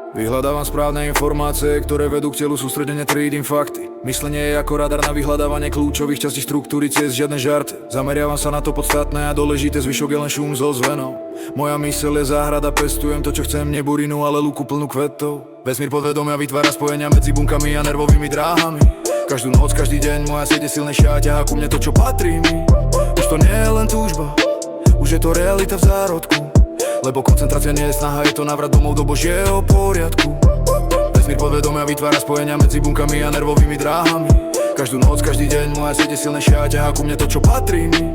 Vyhľadávam správne informácie, ktoré vedú k telu, sústredene triedím fakty. Myslenie je ako radar na vyhľadávanie kľúčových častí štruktúry ciest, žiadne žarty. Zameriavam sa na to podstatné a dôležité, zvyšok je len šum so zvenou. Moja myseľ je záhrada, pestujem to, čo chcem, neburinu, ale lúku plnú kvetov. Vesmír podvedomia vytvára spojenia medzi bunkami a nervovými dráhami. Každú noc, každý deň moja sieť je silnejšia a ťahá ku mne to, čo patrí mi. Už to nie je len túžba, už je to realita v zárodku. Lebo koncentrácia nie je snaha, je to návrat domov do Božieho poriadku. Vesmír podvedomia vytvára spojenia medzi bunkami a nervovými dráhami. Každú noc, každý deň moja sieť je silnejšia a ťahá ku mne to, čo patrí mi.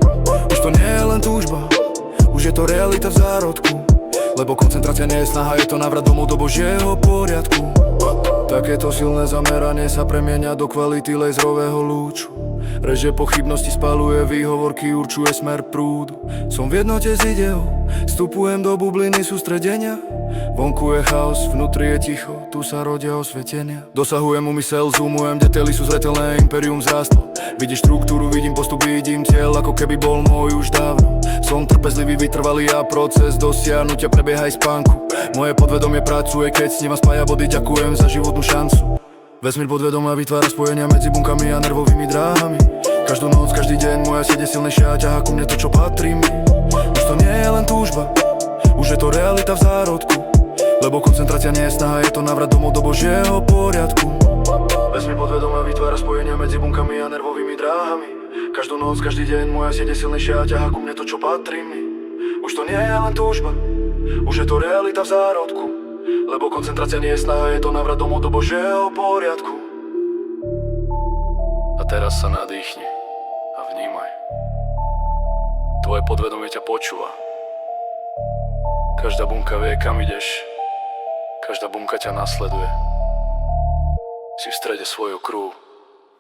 Už to nie je len túžba, už je to realita v zárodku. Lebo koncentrácia nie je snaha, je to návrat domov do Božieho poriadku. Takéto silné zameranie sa premieňa do kvality laserového lúču. Reže pochybnosti, spaluje výhovorky, určuje smer prúdu. Som v jednote s ideou, vstupujem do bubliny sústredenia. Vonku je chaos, vnútri je ticho, tu sa rodia osvietenia. Dosahujem úmysel, zoomujem, detaily sú zretelné, imperium zrástlo. Vidím štruktúru, vidím postup, vidím cieľ, ako keby bol môj už dávno. Som trpezlivý, vytrvalý a proces dosiahnutia prebieha aj spánku. Moje podvedomie pracuje, keď snívam, spája body, ďakujem za životnú šancu. Vesmír podvedomia vytvára spojenia medzi bunkami a nervovými dráhami. Každú noc, každý deň moja sieť je silnejšia a ťahá ku mne to, čo patrí mi. Už to nie je len túžba, už je to realita v zárodku. Lebo koncentrácia nie je snaha, je to návrat domov do Božieho poriadku. Vesmír podvedomia vytvára spojenia medzi bunkami a nervovými dráhami. Každú noc, každý deň moja sieť je silnejšia a ťahá ku mne to, čo patrí mi. Už to nie je len túžba, už je to realita v zárodku. Lebo koncentrácia nie je snaha, je to návrat domov do Božieho poriadku. A teraz sa nadýchni a vnímaj. Tvoje podvedomie ťa počúva. Každá bunka vie, kam ideš. Každá bunka ťa nasleduje. Si v strede svojho kruhu,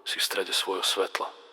si v strede svojho svetla.